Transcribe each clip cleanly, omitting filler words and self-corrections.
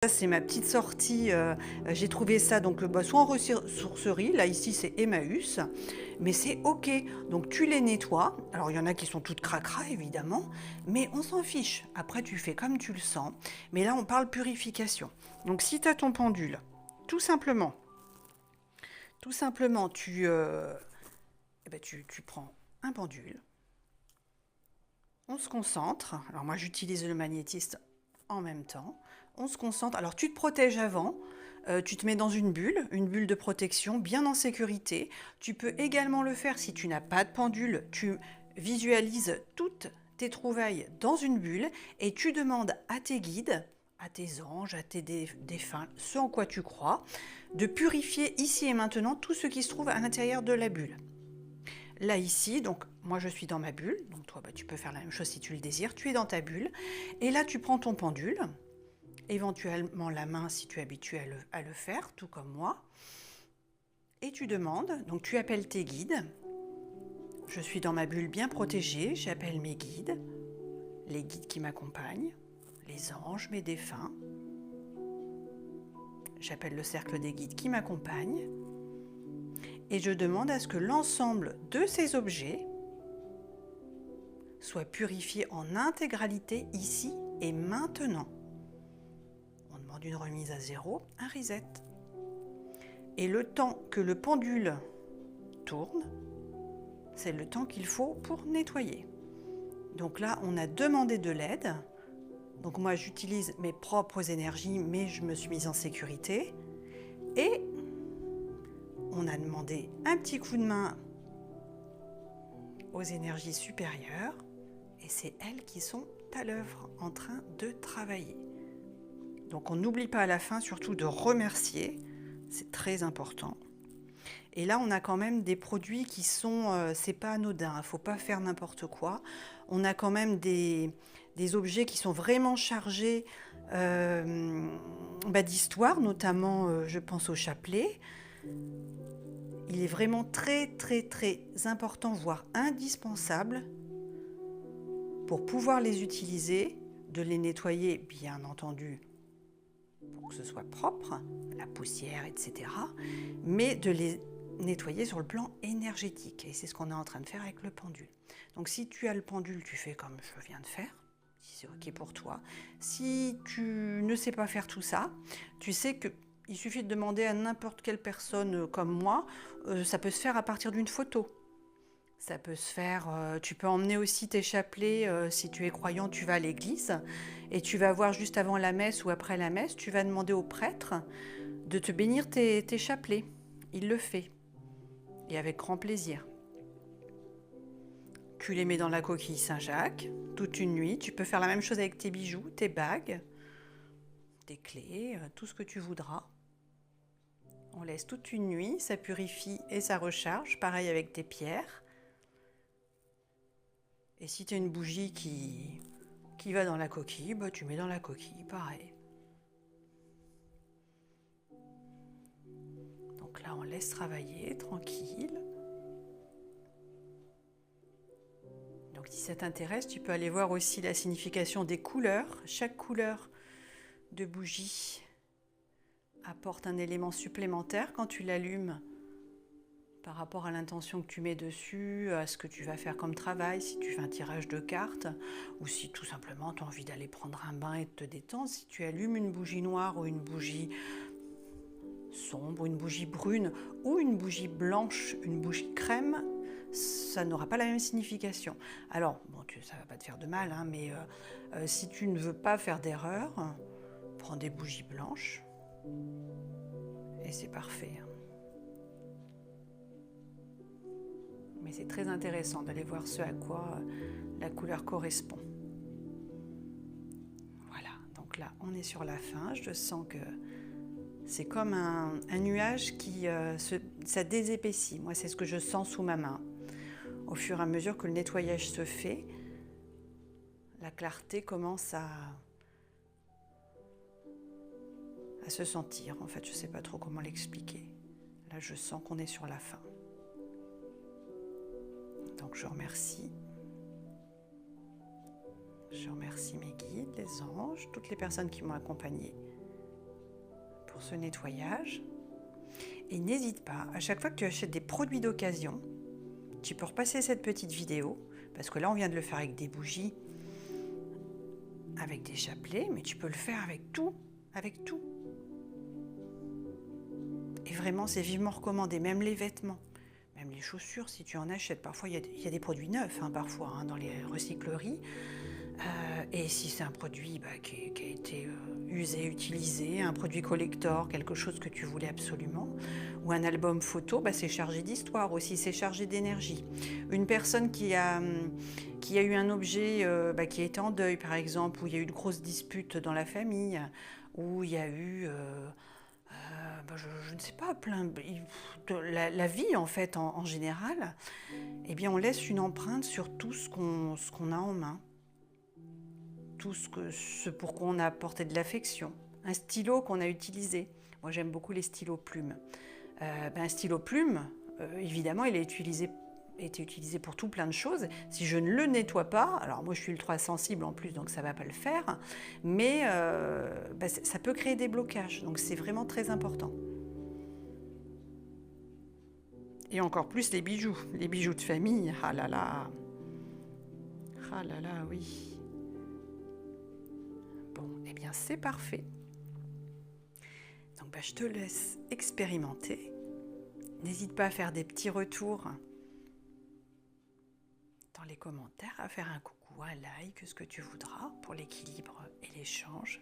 Ça, c'est ma petite sortie, j'ai trouvé ça donc soit en ressourcerie, là ici c'est Emmaüs, mais c'est OK. Donc tu les nettoies. Alors il y en a qui sont toutes cracra évidemment, mais on s'en fiche. Après tu fais comme tu le sens. Mais là on parle purification. Donc si tu as ton pendule, tout simplement, tu prends un pendule, on se concentre. Alors moi j'utilise le magnétiste en même temps. On se concentre. Alors tu te protèges avant. Tu te mets dans une bulle de protection, bien en sécurité. Tu peux également le faire si tu n'as pas de pendule. Tu visualises toutes tes trouvailles dans une bulle et tu demandes à tes guides, à tes anges, à tes défunts, ce en quoi tu crois, de purifier ici et maintenant tout ce qui se trouve à l'intérieur de la bulle. Là ici, donc moi je suis dans ma bulle, donc toi tu peux faire la même chose si tu le désires, tu es dans ta bulle, et là tu prends ton pendule, éventuellement la main si tu es habitué à le faire, tout comme moi, et tu demandes, donc tu appelles tes guides, je suis dans ma bulle bien protégée, j'appelle mes guides, les guides qui m'accompagnent, les anges, mes défunts, j'appelle le cercle des guides qui m'accompagnent, et je demande à ce que l'ensemble de ces objets soit purifié en intégralité ici et maintenant. On demande une remise à zéro, un reset. Et le temps que le pendule tourne, c'est le temps qu'il faut pour nettoyer. Donc là, on a demandé de l'aide. Donc moi, j'utilise mes propres énergies, mais je me suis mise en sécurité. Et on a demandé un petit coup de main aux énergies supérieures. Et c'est elles qui sont à l'œuvre, en train de travailler. Donc on n'oublie pas à la fin surtout de remercier, c'est très important. Et là on a quand même des produits qui sont, c'est pas anodin, il ne faut pas faire n'importe quoi. On a quand même des objets qui sont vraiment chargés d'histoire, notamment je pense au chapelet. Il est vraiment très très très important, voire indispensable, pour pouvoir les utiliser, de les nettoyer bien entendu pour que ce soit propre, la poussière, etc. Mais de les nettoyer sur le plan énergétique. Et c'est ce qu'on est en train de faire avec le pendule. Donc si tu as le pendule, tu fais comme je viens de faire, si c'est OK pour toi. Si tu ne sais pas faire tout ça, tu sais qu'il suffit de demander à n'importe quelle personne comme moi, ça peut se faire à partir d'une photo. Ça peut se faire, tu peux emmener aussi tes chapelets, si tu es croyant, tu vas à l'église et tu vas voir juste avant la messe ou après la messe, tu vas demander au prêtre de te bénir tes chapelets. Il le fait et avec grand plaisir. Tu les mets dans la coquille Saint-Jacques toute une nuit. Tu peux faire la même chose avec tes bijoux, tes bagues, tes clés, tout ce que tu voudras. On laisse toute une nuit, ça purifie et ça recharge. Pareil avec tes pierres. Et si tu as une bougie qui va dans la coquille, bah, tu mets dans la coquille, pareil. Donc là, on laisse travailler, tranquille. Donc si ça t'intéresse, tu peux aller voir aussi la signification des couleurs. Chaque couleur de bougie apporte un élément supplémentaire quand tu l'allumes par rapport à l'intention que tu mets dessus, à ce que tu vas faire comme travail, si tu fais un tirage de cartes, ou si tout simplement tu as envie d'aller prendre un bain et de te détendre. Si tu allumes une bougie noire ou une bougie sombre, une bougie brune ou une bougie blanche, une bougie crème, ça n'aura pas la même signification. Alors, bon, ça ne va pas te faire de mal, hein, mais si tu ne veux pas faire d'erreur, prends des bougies blanches et c'est parfait. Mais c'est très intéressant d'aller voir ce à quoi la couleur correspond. Voilà, donc là, on est sur la fin. Je sens que c'est comme un nuage qui ça désépaissit. Moi, c'est ce que je sens sous ma main. Au fur et à mesure que le nettoyage se fait, la clarté commence à se sentir. En fait, je ne sais pas trop comment l'expliquer. Là, je sens qu'on est sur la fin. Donc, je remercie. Je remercie mes guides, les anges, toutes les personnes qui m'ont accompagnée pour ce nettoyage. Et n'hésite pas, à chaque fois que tu achètes des produits d'occasion, tu peux repasser cette petite vidéo, parce que là on vient de le faire avec des bougies, avec des chapelets, mais tu peux le faire avec tout, avec tout. Et vraiment, c'est vivement recommandé, même les vêtements, même les chaussures, si tu en achètes. Parfois, il y a des produits neufs, parfois, dans les recycleries. Et si c'est un produit qui a été usé, utilisé, un produit collector, quelque chose que tu voulais absolument, ou un album photo, c'est chargé d'histoire aussi, c'est chargé d'énergie. Une personne qui a eu un objet qui était en deuil, par exemple, où il y a eu de grosses disputes dans la famille, où il y a eu... je ne sais pas, la vie en fait en général, eh bien on laisse une empreinte sur tout ce qu'on a en main, tout ce pour quoi on a apporté de l'affection. Un stylo qu'on a utilisé, moi j'aime beaucoup les stylos plumes. Un stylo plume, évidemment il a été utilisé pour tout plein de choses. Si je ne le nettoie pas, alors moi je suis ultra sensible en plus, donc ça ne va pas le faire, mais ça peut créer des blocages, donc c'est vraiment très important. Et encore plus les bijoux de famille, ah là là, oui. Bon, eh bien c'est parfait. Donc je te laisse expérimenter. N'hésite pas à faire des petits retours dans les commentaires, à faire un coucou, un like, ce que tu voudras pour l'équilibre et l'échange,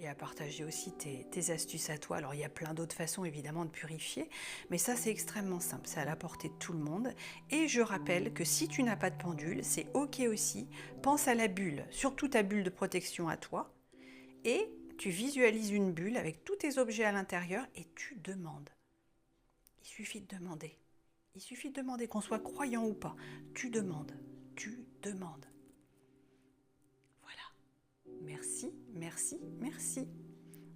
et à partager aussi tes astuces à toi. Alors il y a plein d'autres façons évidemment de purifier, mais ça c'est extrêmement simple, c'est à la portée de tout le monde. Et je rappelle que si tu n'as pas de pendule, c'est ok aussi, pense à la bulle, surtout ta bulle de protection à toi, et tu visualises une bulle avec tous tes objets à l'intérieur et tu demandes. Il suffit de demander. Il suffit de demander, qu'on soit croyant ou pas. Tu demandes. Voilà. Merci, merci, merci.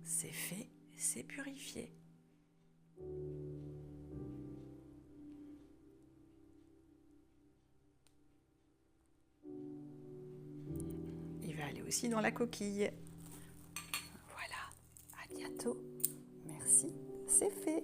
C'est fait, c'est purifié. Il va aller aussi dans la coquille. Voilà. À bientôt. Merci, c'est fait.